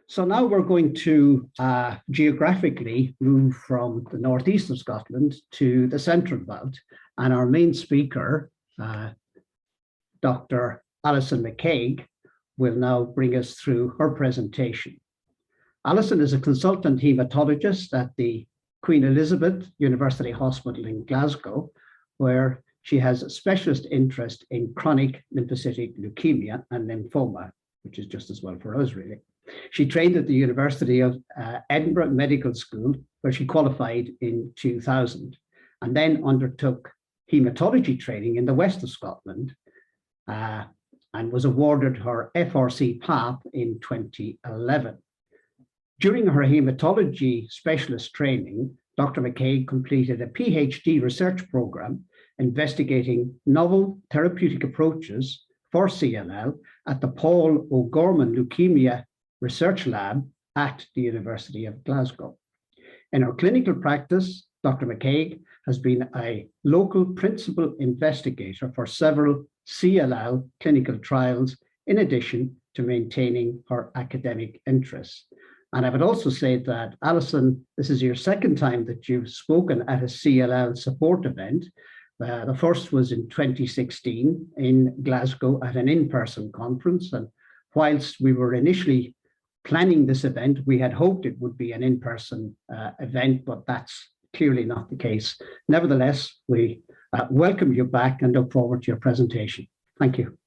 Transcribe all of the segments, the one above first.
So now we're going to geographically move from the northeast of Scotland to the central belt. And our main speaker, Dr. Alison McCaig, will now bring us through her presentation. Alison is a consultant haematologist at the Queen Elizabeth University Hospital in Glasgow, where she has a specialist interest in chronic lymphocytic leukemia and lymphoma, which is just as well for us, really. She trained at the University of Edinburgh Medical School, where she qualified in 2000, and then undertook haematology training in the west of Scotland, and was awarded her FRC PAP in 2011. During her haematology specialist training, Dr. McCaig completed a PhD research program investigating novel therapeutic approaches for CLL at the Paul O'Gorman Leukemia Research Lab at the University of Glasgow. In her clinical practice, Dr. McCaig has been a local principal investigator for several CLL clinical trials, in addition to maintaining her academic interests. And I would also say that, Alison, this is your second time that you've spoken at a CLL support event. The first was in 2016 in Glasgow at an in-person conference. And whilst we were initially planning this event, we had hoped it would be an in-person event, but that's clearly not the case. Nevertheless, we welcome you back and look forward to your presentation. Thank you.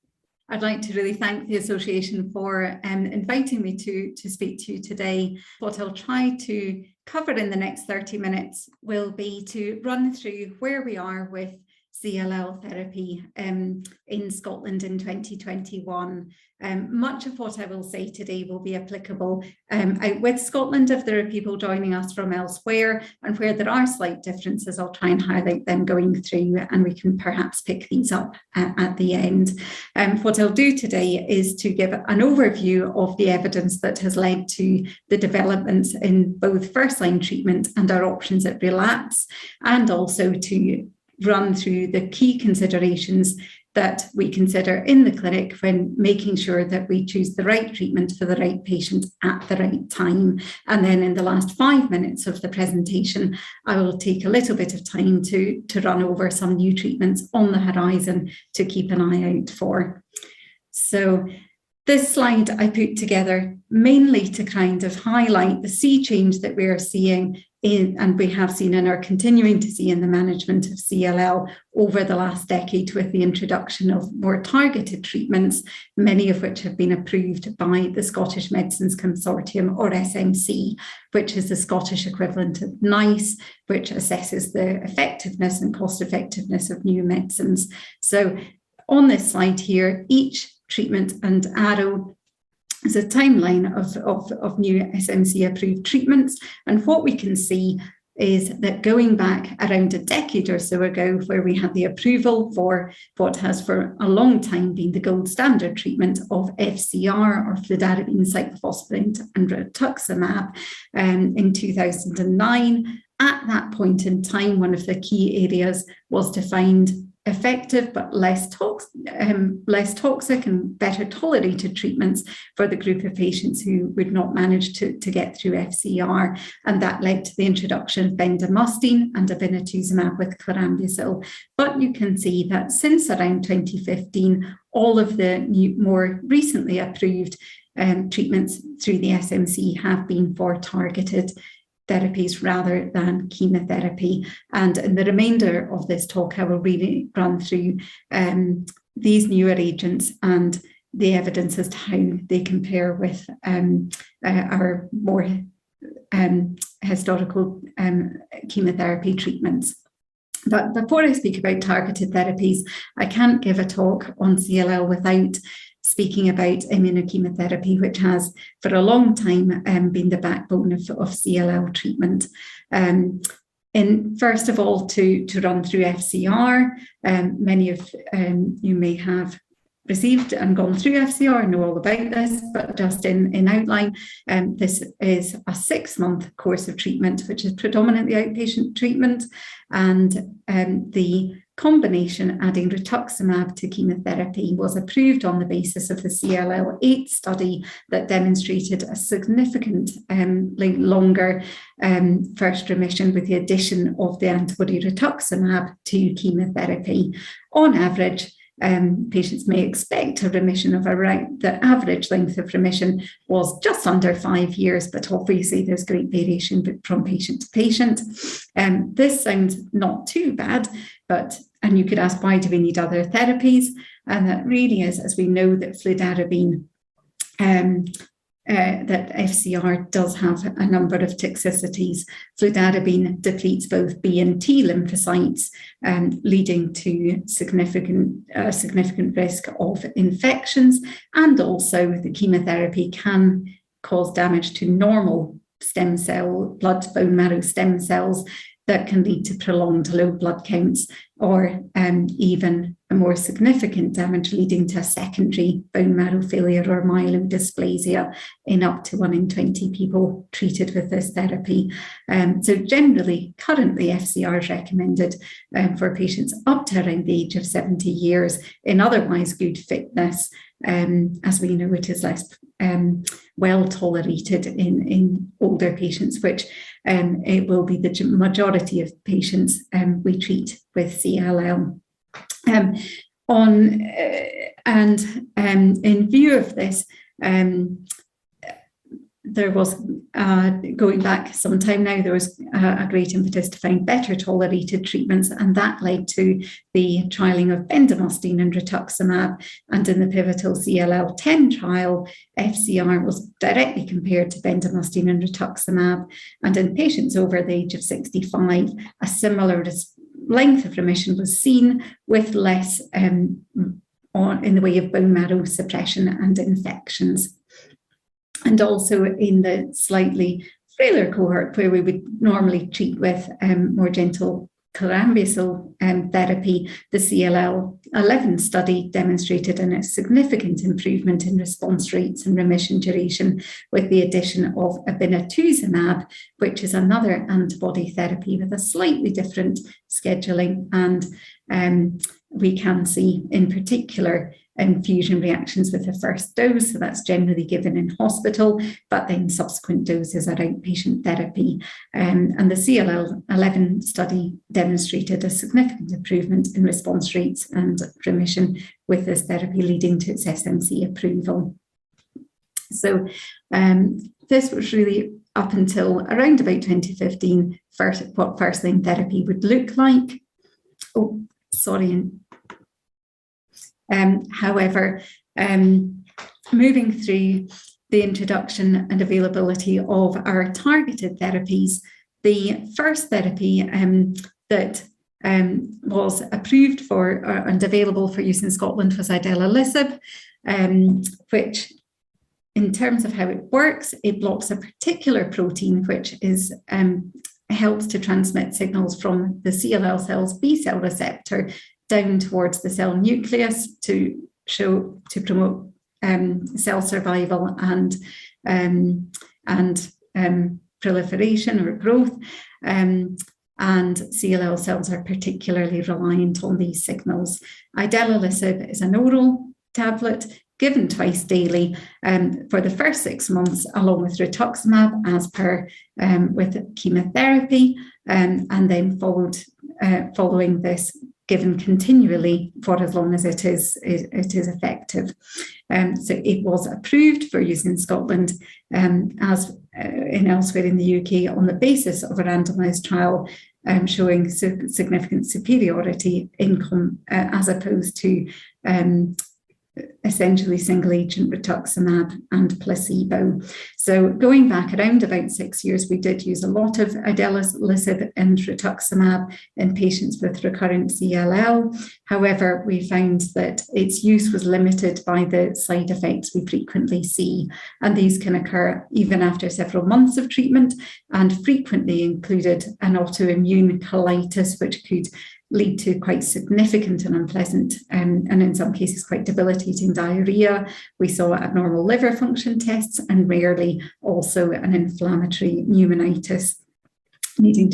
I'd like to really thank the association for inviting me to speak to you today. What I'll try to cover in the next 30 minutes will be to run through where we are with CLL therapy in Scotland in 2021. Much of what I will say today will be applicable out with Scotland if there are people joining us from elsewhere, and where there are slight differences, I'll try and highlight them going through, and we can perhaps pick these up at the end. What I'll do today is to give an overview of the evidence that has led to the developments in both first-line treatment and our options at relapse, and also to run through the key considerations that we consider in the clinic when making sure that we choose the right treatment for the right patient at the right time. And then in the last 5 minutes of the presentation, I will take a little bit of time to run over some new treatments on the horizon to keep an eye out for. So this slide I put together mainly to kind of highlight the sea change that we are seeing and we have seen and are continuing to see in the management of CLL over the last decade, with the introduction of more targeted treatments, many of which have been approved by the Scottish Medicines Consortium, or SMC, which is the Scottish equivalent of NICE, which assesses the effectiveness and cost effectiveness of new medicines. So on this slide here, each treatment and arrow is a timeline of new SMC approved treatments. And what we can see is that going back around a decade or so ago, where we had the approval for what has for a long time been the gold standard treatment of FCR, or fludarabine, cyclophosphamide and rituximab, in 2009. At that point in time, one of the key areas was to find effective but less toxic and better tolerated treatments for the group of patients who would not manage to get through FCR, and that led to the introduction of bendamustine and obinutuzumab with chlorambucil. But you can see that since around 2015, all of the more recently approved treatments through the SMC have been for targeted therapies rather than chemotherapy. And in the remainder of this talk, I will really run through these newer agents and the evidence as to how they compare with our more historical chemotherapy treatments. But before I speak about targeted therapies, I can't give a talk on CLL without speaking about immunochemotherapy, which has for a long time been the backbone of CLL treatment. First of all, to run through FCR, many of you may have received and gone through FCR and know all about this, but just in outline, this is a 6-month course of treatment, which is predominantly outpatient treatment, and the combination adding rituximab to chemotherapy was approved on the basis of the CLL-8 study that demonstrated a significant longer first remission with the addition of the antibody rituximab to chemotherapy. On average, patients may expect a remission of around, the average length of remission was just under 5 years, but obviously there's great variation from patient to patient. This sounds not too bad, and you could ask, why do we need other therapies? And that really is, as we know that fludarabine, that FCR does have a number of toxicities. Fludarabine depletes both B and T lymphocytes, leading to significant risk of infections, and also the chemotherapy can cause damage to normal stem cell, bone marrow stem cells that can lead to prolonged low blood counts, or even a more significant damage leading to a secondary bone marrow failure or myelodysplasia in up to 1 in 20 people treated with this therapy. So generally, currently FCR is recommended for patients up to around the age of 70 years in otherwise good fitness. As we know, it is less well tolerated in older patients, which it will be the majority of patients we treat with CLL. In view of this, there was, going back some time now, there was a great impetus to find better tolerated treatments, and that led to the trialling of bendamustine and rituximab. And in the pivotal CLL-10 trial, FCR was directly compared to bendamustine and rituximab. And in patients over the age of 65, a similar length of remission was seen, with less in the way of bone marrow suppression and infections. And also in the slightly frailer cohort, where we would normally treat with more gentle chlorambucil therapy, the CLL-11 study demonstrated a significant improvement in response rates and remission duration with the addition of obinutuzumab, which is another antibody therapy with a slightly different scheduling. And we can see in particular infusion reactions with the first dose, so that's generally given in hospital, but then subsequent doses are outpatient therapy. And the CLL-11 study demonstrated a significant improvement in response rates and remission with this therapy, leading to its SMC approval. So this was really up until around about 2015, what first-line therapy would look like. Oh, sorry. However, moving through the introduction and availability of our targeted therapies, the first therapy that was approved for and available for use in Scotland was idelalisib, which, in terms of how it works, it blocks a particular protein which is helps to transmit signals from the CLL cell's B cell receptor down towards the cell nucleus to promote cell survival and proliferation or growth. And CLL cells are particularly reliant on these signals. Idelalisib is an oral tablet given twice daily for the first 6 months, along with rituximab as per with chemotherapy, and then following this, given continually for as long as it is effective. So it was approved for use in Scotland, as in elsewhere in the UK, on the basis of a randomised trial showing significant superiority as opposed to essentially single agent rituximab and placebo. So going back around about 6 years, we did use a lot of idelalisib and rituximab in patients with recurrent CLL. However, we found that its use was limited by the side effects we frequently see, and these can occur even after several months of treatment, and frequently included an autoimmune colitis, which could lead to quite significant and unpleasant and in some cases quite debilitating diarrhea. We saw abnormal liver function tests, and rarely also an inflammatory pneumonitis leading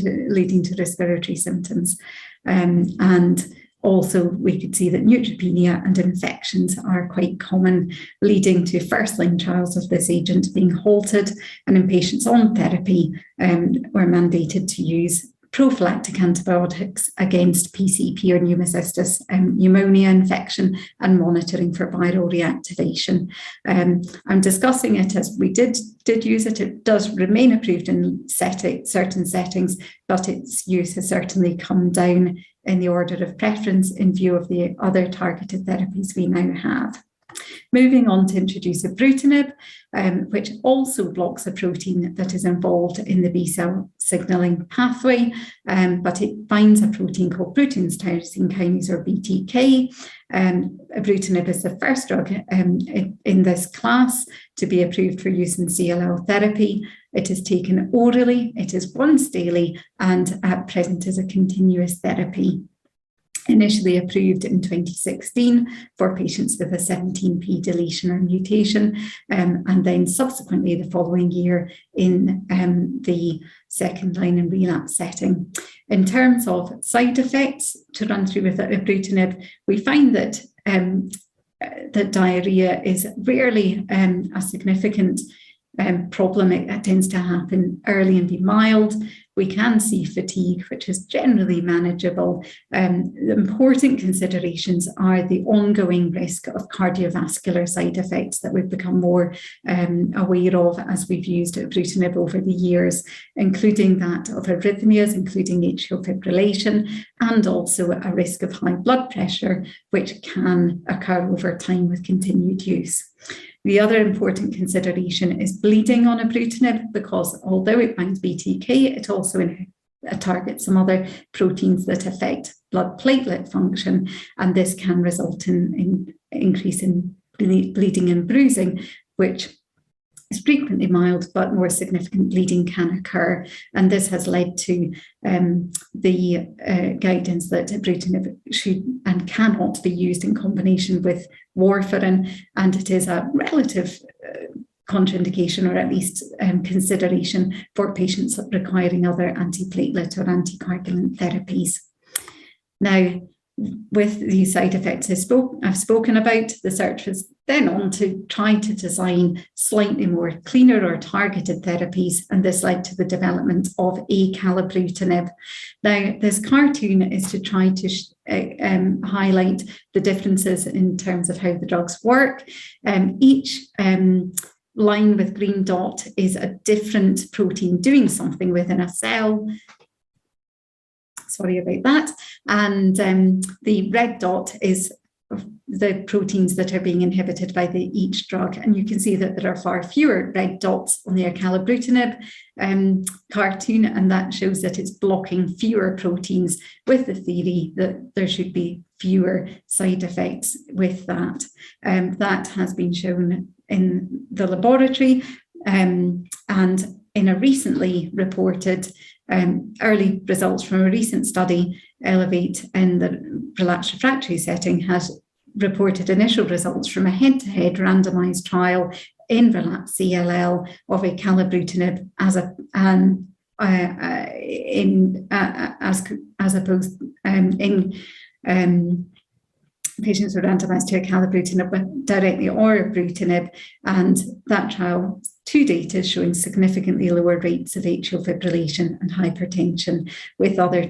to respiratory symptoms. And also we could see that neutropenia and infections are quite common, leading to first-line trials of this agent being halted, and in patients on therapy were mandated to use prophylactic antibiotics against PCP or pneumocystis pneumonia infection and monitoring for viral reactivation. I'm discussing it as we did use it. It does remain approved in certain settings, but its use has certainly come down in the order of preference in view of the other targeted therapies we now have. Moving on to introduce ibrutinib, which also blocks a protein that is involved in the B-cell signalling pathway, but it binds a protein called protein tyrosine kinase, or BTK. Ibrutinib is the first drug in this class to be approved for use in CLL therapy. It is taken orally, it is once daily, and at present is a continuous therapy. Initially approved in 2016 for patients with a 17p deletion or mutation, and then subsequently the following year in the second line and relapse setting. In terms of side effects, to run through with ibrutinib, we find that that diarrhea is rarely a significant problem. It tends to happen early and be mild. We can see fatigue, which is generally manageable. The important considerations are the ongoing risk of cardiovascular side effects that we've become more aware of as we've used ibrutinib over the years, including that of arrhythmias, including atrial fibrillation, and also a risk of high blood pressure, which can occur over time with continued use. The other important consideration is bleeding on ibrutinib, because although it binds BTK, it also targets some other proteins that affect blood platelet function, and this can result in increase in bleeding and bruising, which is frequently mild, but more significant bleeding can occur. And this has led to the guidance that ibrutinib should and cannot be used in combination with warfarin, and it is a relative contraindication, or at least consideration, for patients requiring other antiplatelet or anticoagulant therapies. Now, with these side effects I've spoken about, the search was then on to try to design slightly more cleaner or targeted therapies, and this led to the development of acalabrutinib. Now, this cartoon is to try to highlight the differences in terms of how the drugs work. Each line with green dot is a different protein doing something within a cell. Sorry about that. And the red dot is the proteins that are being inhibited by each drug. And you can see that there are far fewer red dots on the acalabrutinib cartoon, and that shows that it's blocking fewer proteins, with the theory that there should be fewer side effects with that. That has been shown in the laboratory, and in a recently reported early results from a recent study, Elevate in the relapsed refractory setting has reported initial results from a head-to-head randomized trial in relapsed CLL of acalabrutinib as opposed in patients were randomized to acalabrutinib directly or ibrutinib, and that trial to date is showing significantly lower rates of atrial fibrillation and hypertension, with other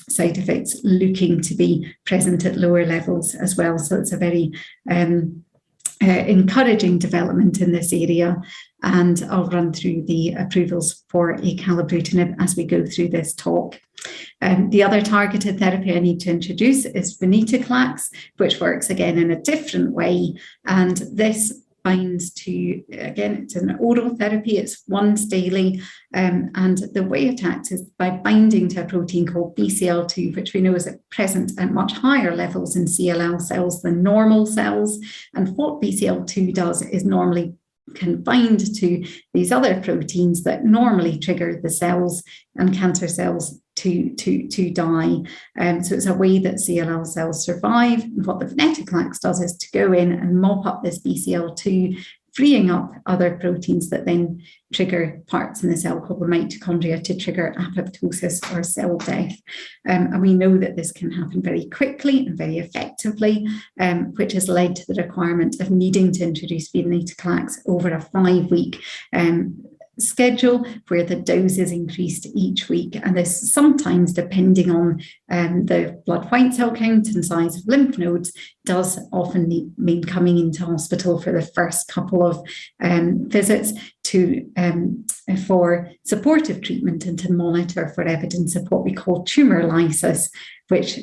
side effects looking to be present at lower levels as well. So it's a very encouraging development in this area, and I'll run through the approvals for acalabrutinib as we go through this talk. The other targeted therapy I need to introduce is venetoclax, which works again in a different way, and this binds to, again, it's an oral therapy, it's once daily, and the way it acts is by binding to a protein called BCL2, which we know is present at much higher levels in CLL cells than normal cells. And what BCL2 does is normally can bind to these other proteins that normally trigger the cells and cancer cells to die. So it's a way that CLL cells survive. And what the venetoclax does is to go in and mop up this BCL2 freeing up other proteins that then trigger parts in the cell called the mitochondria to trigger apoptosis or cell death. And we know that this can happen very quickly and very effectively, which has led to the requirement of needing to introduce venetoclax over a 5-week schedule where the dose is increased each week, and this sometimes, depending on the blood white cell count and size of lymph nodes, does often mean coming into hospital for the first couple of visits for supportive treatment and to monitor for evidence of what we call tumor lysis, which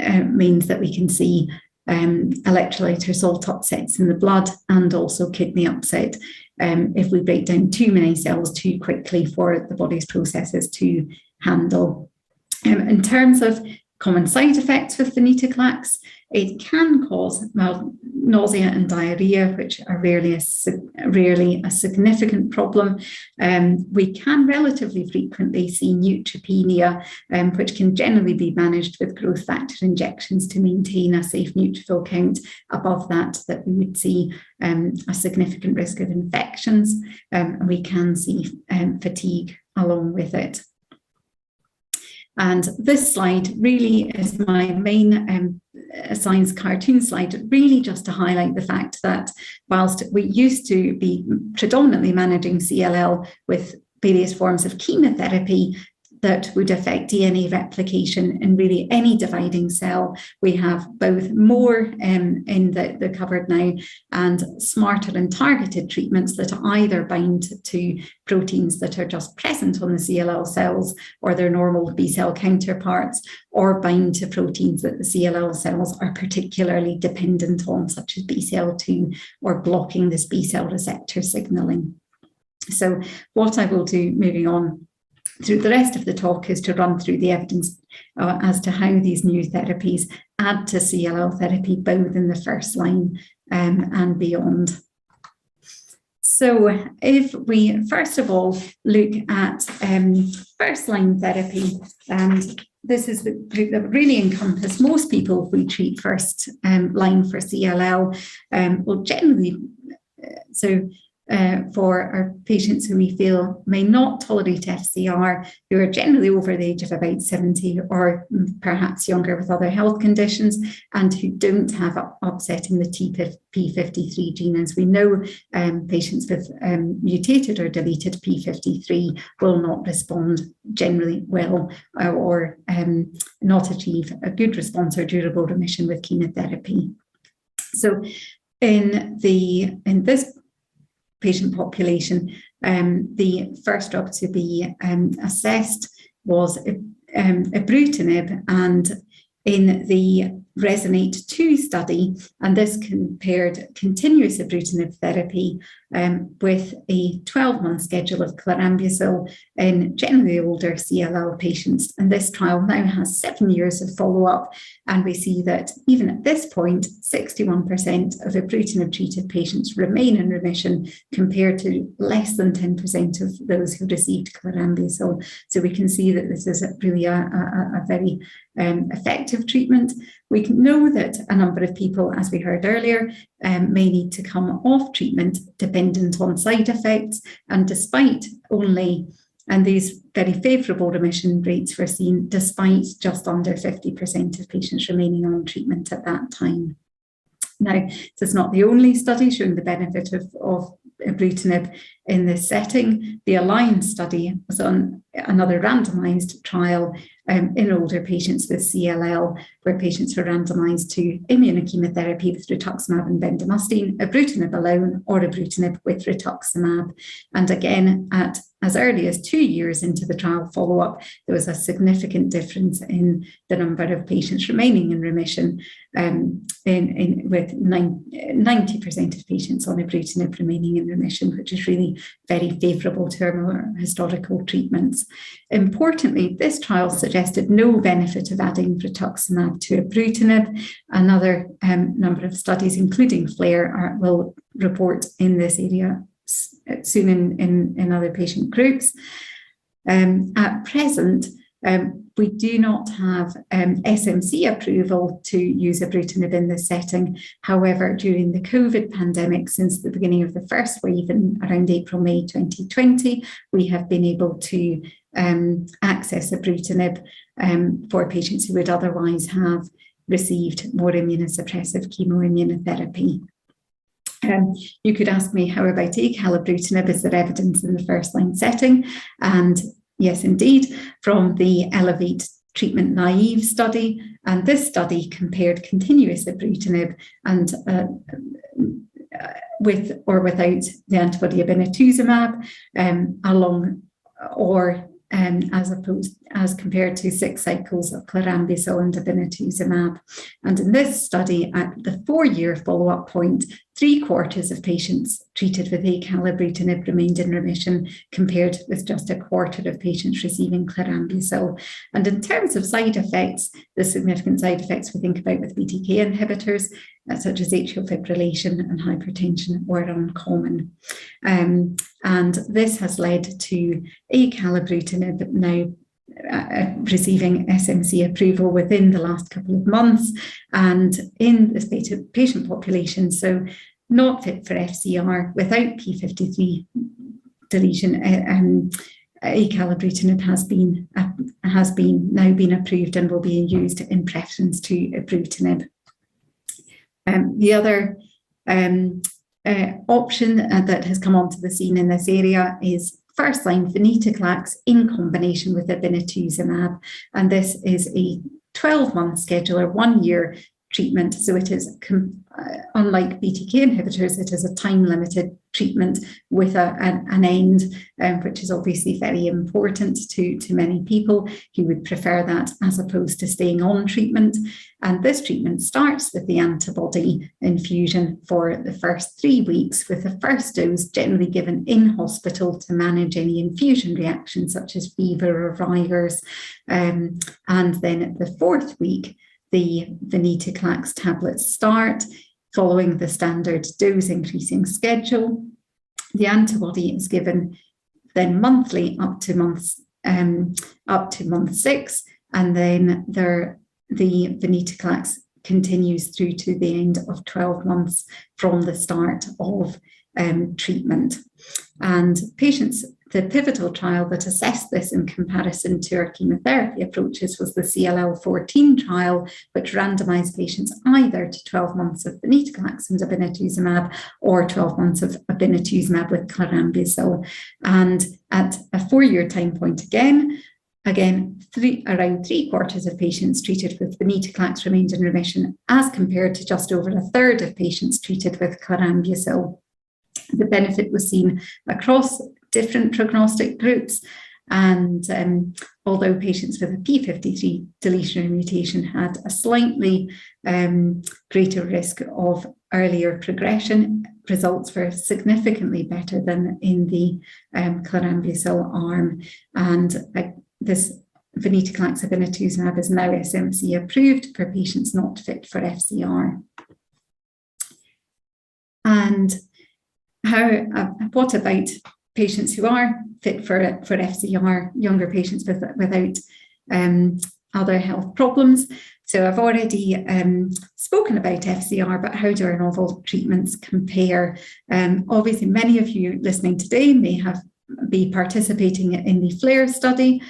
means that we can see electrolyte or salt upsets in the blood and also kidney upset if we break down too many cells too quickly for the body's processes to handle. In terms of common side effects with venetoclax, it can cause nausea and diarrhea, which are rarely a significant problem. We can relatively frequently see neutropenia, which can generally be managed with growth factor injections to maintain a safe neutrophil count. Above that we would see a significant risk of infections, and we can see fatigue along with it. And this slide really is my main science cartoon slide, really just to highlight the fact that whilst we used to be predominantly managing CLL with various forms of chemotherapy that would affect DNA replication in really any dividing cell, we have both more in the cupboard now and smarter and targeted treatments that either bind to proteins that are just present on the CLL cells or their normal B cell counterparts, or bind to proteins that the CLL cells are particularly dependent on, such as BCL2, or blocking this B cell receptor signaling. So what I will do moving on through the rest of the talk is to run through the evidence as to how these new therapies add to CLL therapy, both in the first line and beyond. So if we first of all look at first line therapy, and this is the group that really encompass most people we treat first line for CLL, well, generally, for our patients who we feel may not tolerate FCR, who are generally over the age of about 70 or perhaps younger with other health conditions, and who don't have upset in the TP53 gene. As we know, patients with mutated or deleted P53 will not respond generally well or not achieve a good response or durable remission with chemotherapy. So in this patient population, the first drug to be assessed was ibrutinib, and in the RESONATE-2 study, and this compared continuous ibrutinib therapy with a 12-month schedule of chlorambucil in generally older CLL patients. And this trial now has 7 years of follow-up, and we see that even at this point, 61% of ibrutinib-treated patients remain in remission, compared to less than 10% of those who received chlorambucil. So we can see that this is really a very effective treatment. We know that a number of people, as we heard earlier, may need to come off treatment dependent on side effects, and despite and these very favourable remission rates were seen despite just under 50% of patients remaining on treatment at that time. Now, this is not the only study showing the benefit of ibrutinib in this setting. The Alliance study was on another randomised trial in older patients with CLL, where patients were randomised to immunochemotherapy with rituximab and bendamustine, ibrutinib alone, or ibrutinib with rituximab. And again, at as early as 2 years into the trial follow-up, there was a significant difference in the number of patients remaining in remission, with 90% of patients on ibrutinib remaining in remission, which is really very favourable to our more historical treatments. Importantly, this trial suggested no benefit of adding rituximab to ibrutinib. Another number of studies, including FLAIR, will report in this area soon in other patient groups. At present, we do not have SMC approval to use ibrutinib in this setting. However, during the COVID pandemic, since the beginning of the first wave in around April, May 2020, we have been able to access ibrutinib for patients who would otherwise have received more immunosuppressive chemoimmunotherapy. You could ask me, how about acalabrutinib? Is there evidence in the first-line setting? And yes, indeed, from the Elevate treatment naive study, and this study compared continuous ibrutinib and with or without the antibody obinutuzumab along or as compared to 6 cycles of chlorambucil and obinutuzumab. And in this study, at the 4-year follow-up point, 3/4 of patients treated with acalabrutinib remained in remission, compared with just 1/4 of patients receiving chlorambucil. And in terms of side effects, the significant side effects we think about with BTK inhibitors, such as atrial fibrillation and hypertension, were uncommon. And this has led to acalabrutinib now receiving SMC approval within the last couple of months, and in this patient population, so not fit for FCR without P53 deletion, acalabrutinib has now been approved and will be used in preference to ibrutinib. The other option that has come onto the scene in this area is first-line venetoclax in combination with obinutuzumab, and this is a 12-month schedule or 1-year treatment. So it is, unlike BTK inhibitors, it is a time-limited treatment with an end, which is obviously very important to many people who would prefer that as opposed to staying on treatment. And this treatment starts with the antibody infusion for the first 3 weeks, with the first dose generally given in hospital to manage any infusion reactions such as fever or rigors. And then at the 4th week, the venetoclax tablets start, following the standard dose increasing schedule. The antibody is given then monthly up to month 6, and then the venetoclax continues through to the end of 12 months from the start of treatment. And patients, the pivotal trial that assessed this in comparison to our chemotherapy approaches was the CLL-14 trial, which randomized patients either to 12 months of venetoclax and obinutuzumab or 12 months of obinutuzumab with chlorambucil. And at a 4-year time point again, around 3/4 of patients treated with venetoclax remained in remission, as compared to just over 1/3 of patients treated with chlorambucil. The benefit was seen across different prognostic groups, and although patients with a P53 deletion or mutation had a slightly greater risk of earlier progression, results were significantly better than in the chlorambucil arm. And this venetoclax obinutuzumab is now SMC approved for patients not fit for FCR. And what about patients who are fit for FCR, younger patients without other health problems? So I've already spoken about FCR, but how do our novel treatments compare? Obviously, many of you listening today may be participating in the FLAIR study,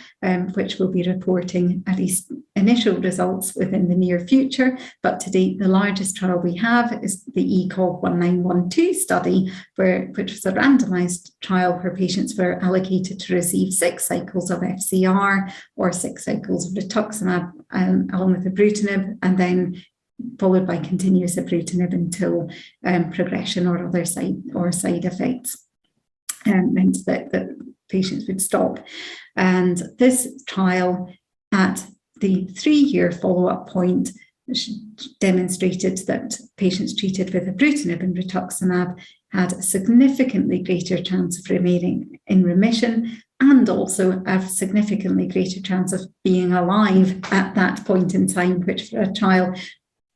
which will be reporting at least initial results within the near future. But to date, the largest trial we have is the ECOG 1912 study, which was a randomized trial where patients were allocated to receive 6 cycles of FCR or 6 cycles of rituximab along with ibrutinib, and then followed by continuous ibrutinib until progression or other side effects meant that patients would stop. And this trial at the 3-year follow-up point demonstrated that patients treated with ibrutinib and rituximab had a significantly greater chance of remaining in remission, and also a significantly greater chance of being alive at that point in time, which for a trial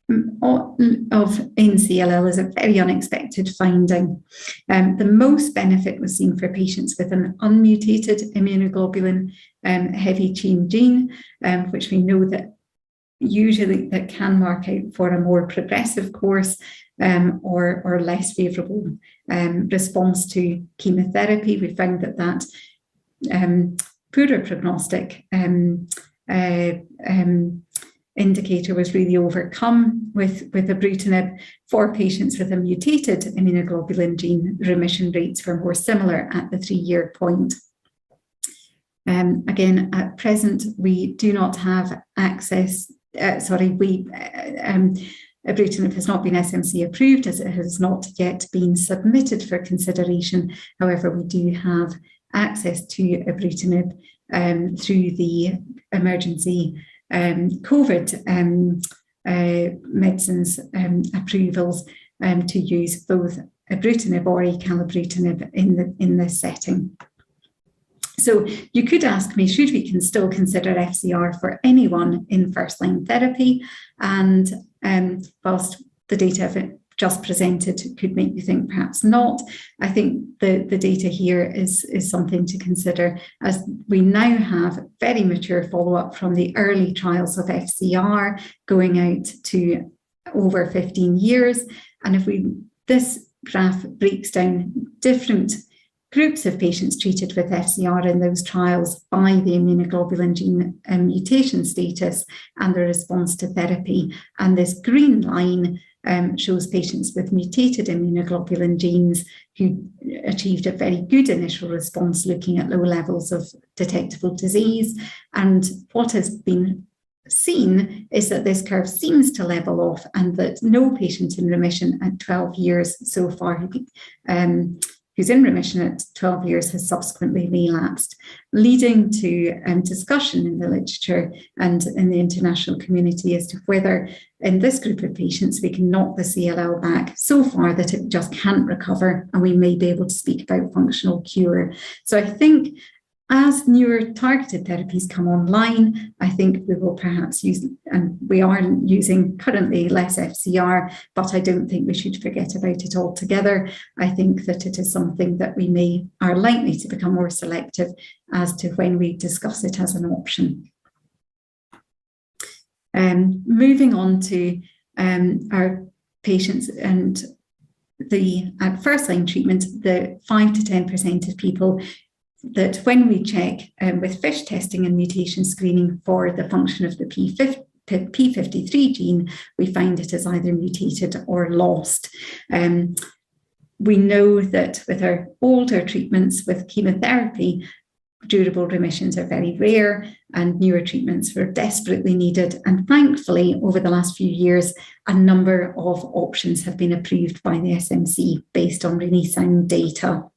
in CLL is a very unexpected finding. The most benefit was seen for patients with an unmutated immunoglobulin heavy chain gene, which we know that usually that can mark out for a more progressive course or less favourable response to chemotherapy. We found that poorer prognostic indicator was really overcome with ibrutinib. For patients with a mutated immunoglobulin gene, remission rates were more similar at the 3-year point. Again, at present, we do not have access, ibrutinib has not been SMC approved as it has not yet been submitted for consideration. However, we do have access to ibrutinib through the emergency COVID medicines approvals to use both ibrutinib or acalabrutinib in this setting. So you could ask me, should we still consider FCR for anyone in first-line therapy? And whilst the data I've just presented could make you think perhaps not, I think the data here is something to consider, as we now have very mature follow-up from the early trials of FCR going out to over 15 years. And if this graph breaks down different groups of patients treated with FCR in those trials by the immunoglobulin gene mutation status and the response to therapy. And this green line shows patients with mutated immunoglobulin genes who achieved a very good initial response looking at low levels of detectable disease. And what has been seen is that this curve seems to level off and that no patient in remission at 12 years so far who's in remission at 12 years has subsequently relapsed, leading to discussion in the literature and in the international community as to whether in this group of patients we can knock the CLL back so far that it just can't recover and we may be able to speak about functional cure. So I think as newer targeted therapies come online, I think we will perhaps use, and we are using currently less FCR, but I don't think we should forget about it altogether. I think that it is something that we are likely to become more selective as to when we discuss it as an option. Moving on to our patients and at first line treatment, the 5 to 10% of people that when we check with FISH testing and mutation screening for the function of the P53 gene, we find it is either mutated or lost. We know that with our older treatments with chemotherapy, durable remissions are very rare and newer treatments were desperately needed. And thankfully, over the last few years, a number of options have been approved by the SMC based on really sound data.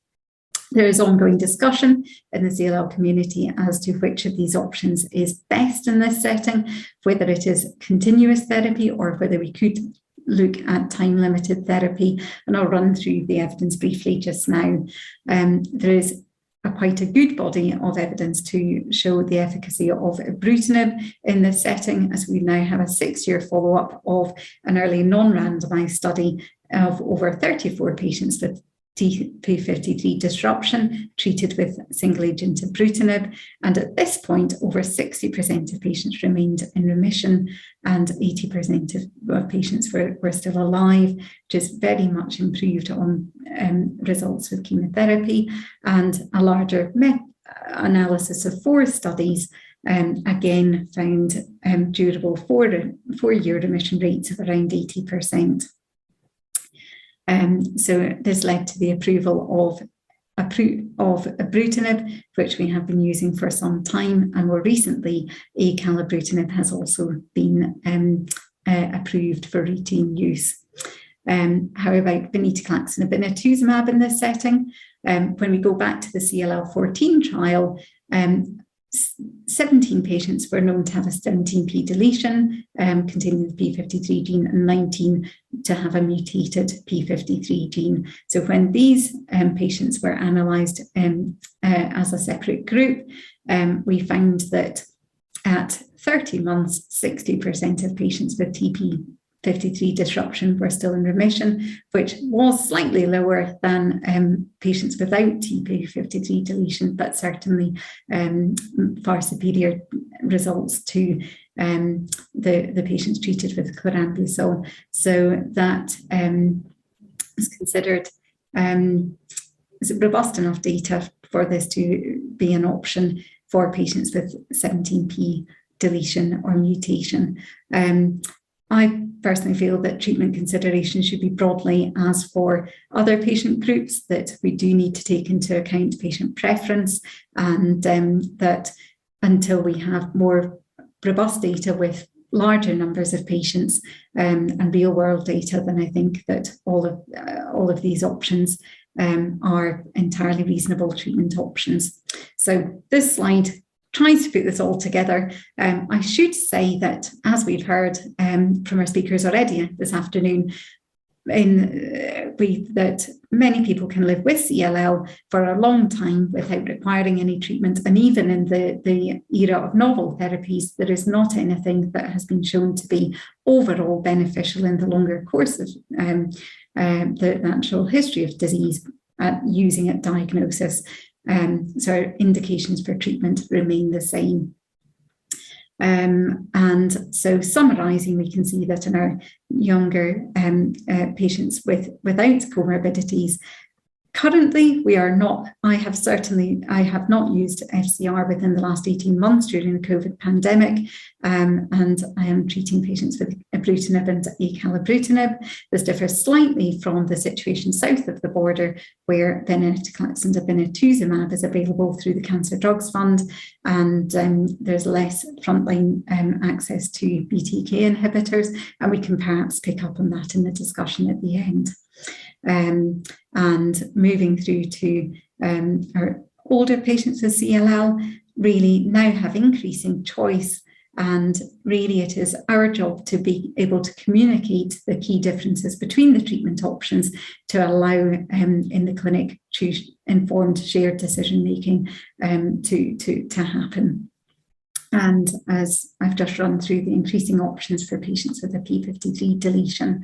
There is ongoing discussion in the CLL community as to which of these options is best in this setting, whether it is continuous therapy or whether we could look at time-limited therapy. And I'll run through the evidence briefly just now. There is quite a good body of evidence to show the efficacy of ibrutinib in this setting, as we now have a 6-year follow-up of an early non-randomized study of over 34 patients with P53 disruption treated with single-agent ibrutinib, and at this point over 60% of patients remained in remission and 80% of patients were still alive, which is very much improved on results with chemotherapy. And a larger analysis of 4 studies again found durable 4-year remission rates of around 80%. So this led to the approval of ibrutinib, which we have been using for some time, and more recently, acalabrutinib has also been approved for routine use. However, venetoclax and obinutuzumab in this setting, when we go back to the CLL14 trial, 17 patients were known to have a 17p deletion containing the P53 gene and 19 to have a mutated P53 gene. So when these patients were analysed as a separate group, we found that at 30 months, 60% of patients with P53 disruption were still in remission, which was slightly lower than patients without TP53 deletion, but certainly far superior results to the patients treated with chlorambucil. So that is considered robust enough data for this to be an option for patients with 17p deletion or mutation. I personally feel that treatment consideration should be broadly as for other patient groups, that we do need to take into account patient preference, and that until we have more robust data with larger numbers of patients and real world data, then I think that all of these options are entirely reasonable treatment options. So this slide tries to put this all together. I should say that, as we've heard from our speakers already this afternoon, that many people can live with CLL for a long time without requiring any treatment. And even in the era of novel therapies, there is not anything that has been shown to be overall beneficial in the longer course of the natural history of disease using at diagnosis. So indications for treatment remain the same. And so summarising, we can see that in our younger patients without comorbidities, currently I have not used FCR within the last 18 months during the COVID pandemic, and I am treating patients with ibrutinib and acalabrutinib. This differs slightly from the situation south of the border, where venetoclax and obinutuzumab is available through the Cancer Drugs Fund, and there's less frontline access to BTK inhibitors, and we can perhaps pick up on that in the discussion at the end. And moving through to our older patients with CLL, really now have increasing choice, and really it is our job to be able to communicate the key differences between the treatment options to allow in the clinic informed shared decision making to happen. And as I've just run through, the increasing options for patients with a P53 deletion.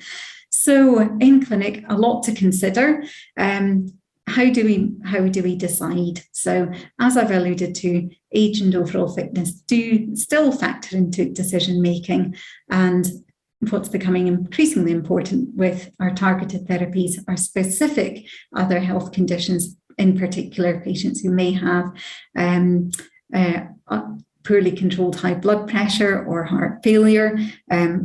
So in clinic, a lot to consider. How do we decide? So as I've alluded to, age and overall fitness do still factor into decision making, and what's becoming increasingly important with our targeted therapies are specific other health conditions, in particular patients who may have poorly controlled high blood pressure or heart failure,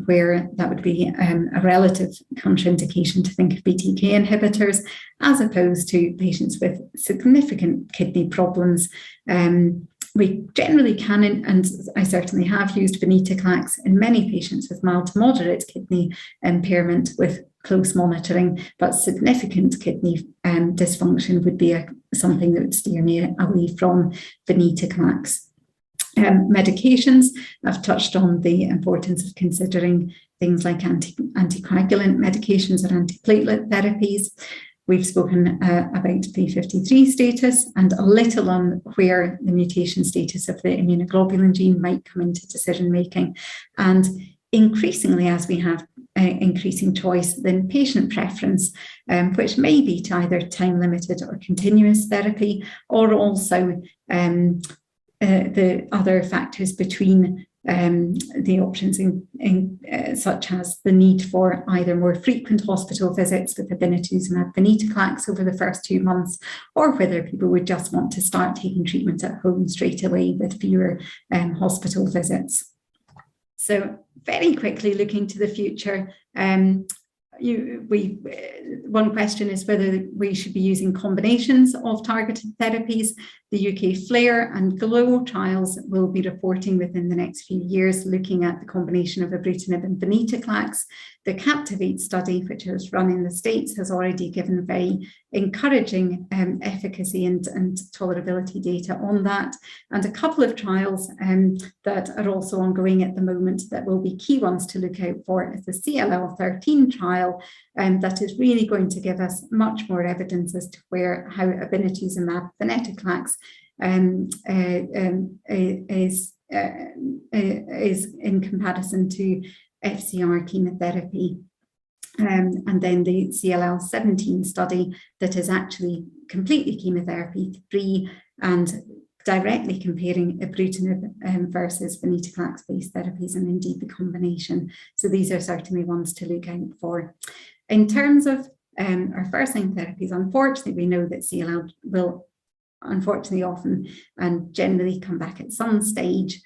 where that would be a relative contraindication to think of BTK inhibitors, as opposed to patients with significant kidney problems. We generally can, and I certainly have used venetoclax in many patients with mild to moderate kidney impairment with close monitoring, but significant kidney dysfunction would be something that would steer me away from venetoclax. Medications, I've touched on the importance of considering things like anticoagulant medications or antiplatelet therapies. We've spoken about P53 status and a little on where the mutation status of the immunoglobulin gene might come into decision making. And increasingly, as we have increasing choice, then patient preference, which may be to either time-limited or continuous therapy, or also the other factors between the options such as the need for either more frequent hospital visits with obinutuzumab venetoclax over the first 2 months, or whether people would just want to start taking treatment at home straight away with fewer hospital visits. So very quickly looking to the future, one question is whether we should be using combinations of targeted therapies. The UK FLAIR and GLOW trials will be reporting within the next few years, looking at the combination of ibrutinib and venetoclax. The CAPTIVATE study, which was run in the States, has already given very encouraging efficacy and tolerability data on that. And a couple of trials that are also ongoing at the moment that will be key ones to look out for is the CLL13 trial, that is really going to give us much more evidence as to how obinutuzumab venetoclax is in comparison to FCR chemotherapy. And then the CLL 17 study that is actually completely chemotherapy-free and directly comparing ibrutinib versus venetoclax-based therapies, and indeed the combination. So these are certainly ones to look out for. In terms of our first-line therapies, unfortunately, we know that CLL will unfortunately often and generally come back at some stage.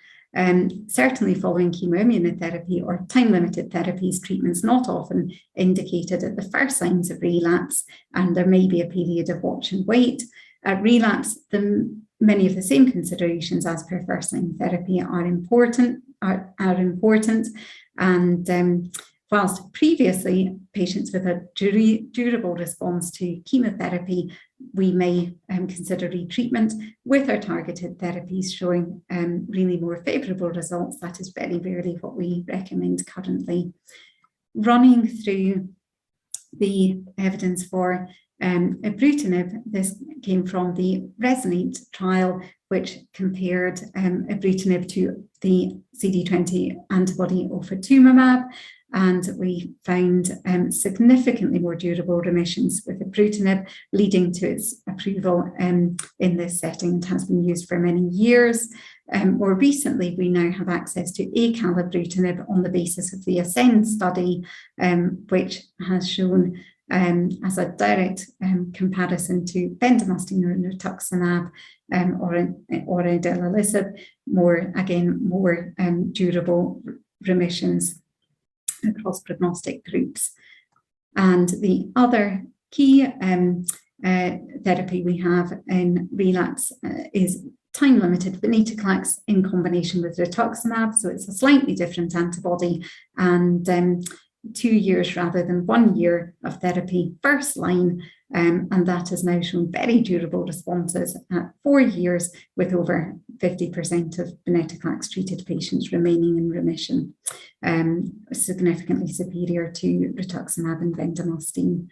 Certainly following chemoimmunotherapy or time-limited therapies, treatments not often indicated at the first signs of relapse, and there may be a period of watch and wait. At relapse, many of the same considerations as per first-line therapy are important, and whilst previously patients with a durable response to chemotherapy, we may consider retreatment with our targeted therapies showing really more favourable results. That is very rarely what we recommend currently. Running through the evidence for ibrutinib, this came from the RESONATE trial, which compared ibrutinib to the CD20 antibody ofatumumab, and we found significantly more durable remissions with ibrutinib, leading to its approval in this setting. It has been used for many years. More recently, we now have access to acalabrutinib on the basis of the ASCEND study, which has shown as a direct comparison to bendamustine or rituximab or idelalisib, more durable remissions across prognostic groups. And the other key therapy we have in relapse is time-limited venetoclax in combination with rituximab. So it's a slightly different antibody, and 2 years rather than 1 year of therapy first line, and that has now shown very durable responses at 4 years, with over 50% of venetoclax treated patients remaining in remission, significantly superior to rituximab and bendamustine.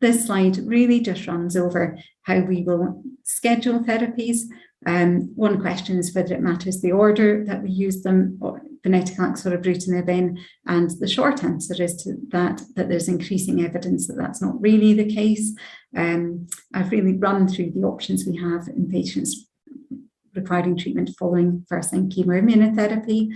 This slide really just runs over how we will schedule therapies. One question is whether it matters the order that we use them, or venetoclax or ibrutinib in, and the short answer is to that there's increasing evidence that that's not really the case. I've really run through the options we have in patients requiring treatment following first-line chemoimmunotherapy.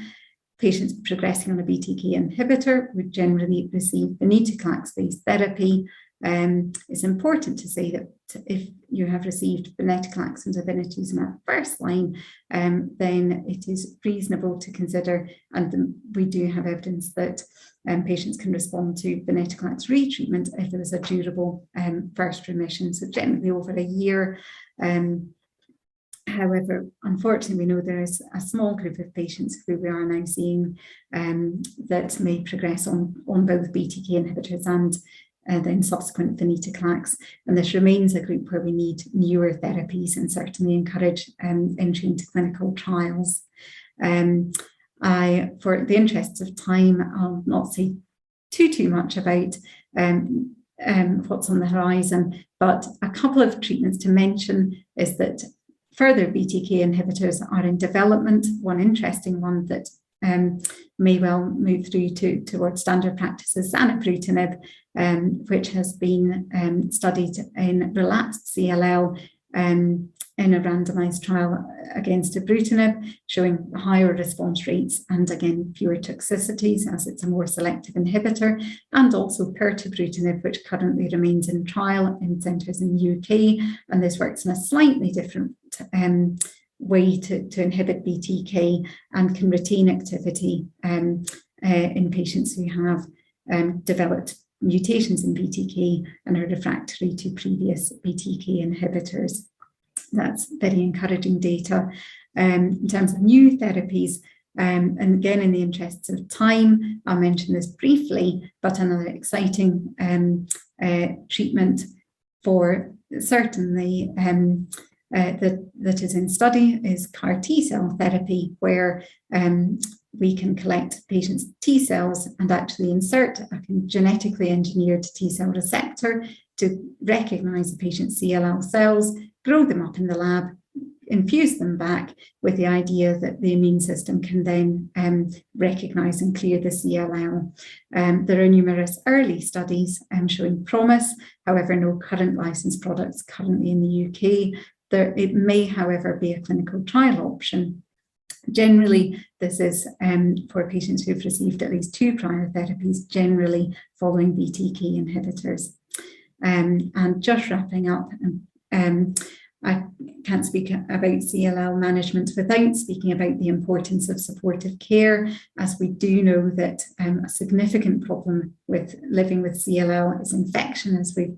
Patients progressing on a BTK inhibitor would generally receive venetoclax-based therapy. It's important to say that if you have received venetoclax and obinutuzumab first line, then it is reasonable to consider, and we do have evidence that patients can respond to venetoclax retreatment if there is a durable first remission, so generally over a year. However, unfortunately, we know there is a small group of patients who we are now seeing that may progress on both BTK inhibitors and then subsequent venetoclax, and this remains a group where we need newer therapies and certainly encourage entry into clinical trials. For the interests of time, I'll not say too much about what's on the horizon, but a couple of treatments to mention is that further BTK inhibitors are in development. One interesting one that may well move through towards standard practice is zanubrutinib, which has been studied in relapsed CLL in a randomized trial against ibrutinib, showing higher response rates and again fewer toxicities as it's a more selective inhibitor, and also pirtobrutinib, which currently remains in trial in centres in the UK, and this works in a slightly different way to inhibit BTK and can retain activity in patients who have developed mutations in BTK and are refractory to previous BTK inhibitors. That's very encouraging data. In terms of new therapies, and again, in the interests of time, I'll mention this briefly, but another exciting treatment for certainly that is in study is CAR T-cell therapy, where we can collect patients' T cells and actually insert a genetically engineered T-cell receptor to recognize the patient's CLL cells, grow them up in the lab, infuse them back with the idea that the immune system can then recognise and clear the CLL. There are numerous early studies showing promise, however, no current licensed products currently in the UK. It may, however, be a clinical trial option. Generally, this is for patients who've received at least 2 prior therapies, generally following BTK inhibitors. And just wrapping up, I can't speak about CLL management without speaking about the importance of supportive care, as we do know that a significant problem with living with CLL is infection, as we've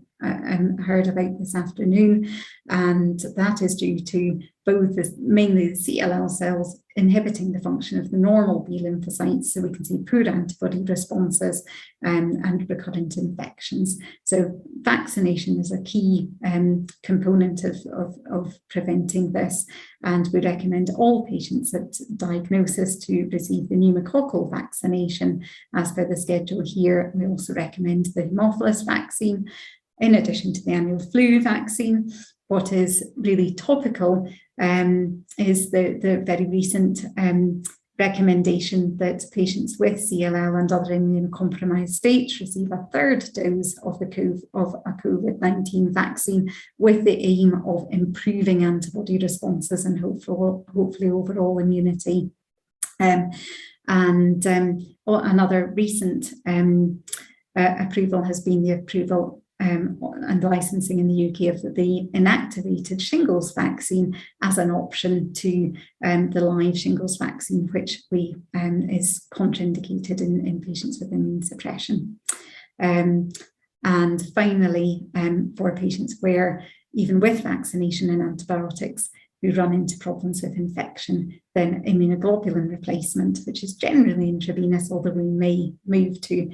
heard about this afternoon, and that is due to both mainly the CLL cells inhibiting the function of the normal B lymphocytes, so we can see poor antibody responses and recurrent infections. So vaccination is a key component of preventing this, and we recommend all patients at diagnosis to receive the pneumococcal vaccination as per the schedule here. We also recommend the Haemophilus vaccine, in addition to the annual flu vaccine. What is really topical is the very recent recommendation that patients with CLL and other immunocompromised states receive a 3rd dose of a COVID-19 vaccine, with the aim of improving antibody responses and hopefully overall immunity. Another recent approval has been the approval and licensing in the UK of the inactivated shingles vaccine as an option to the live shingles vaccine, which is contraindicated in patients with immune suppression. And finally, for patients where, even with vaccination and antibiotics, who run into problems with infection, then immunoglobulin replacement, which is generally intravenous, although we may move to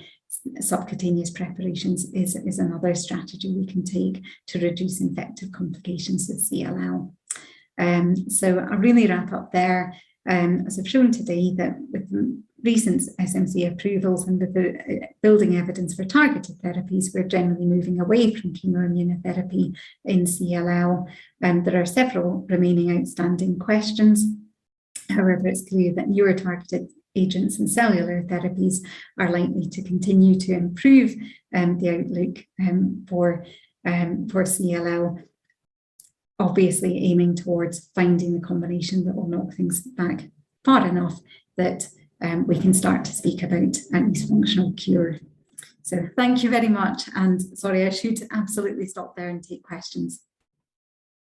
subcutaneous preparations, is another strategy we can take to reduce infective complications with CLL. So I'll really wrap up there. As I've shown today, that with recent SMC approvals and with the building evidence for targeted therapies, we're generally moving away from chemoimmunotherapy in CLL. There are several remaining outstanding questions. However, it's clear that newer targeted agents and cellular therapies are likely to continue to improve the outlook for CLL, obviously aiming towards finding the combination that will knock things back far enough that we can start to speak about at least functional cure. So thank you very much, and sorry, I should absolutely stop there and take questions.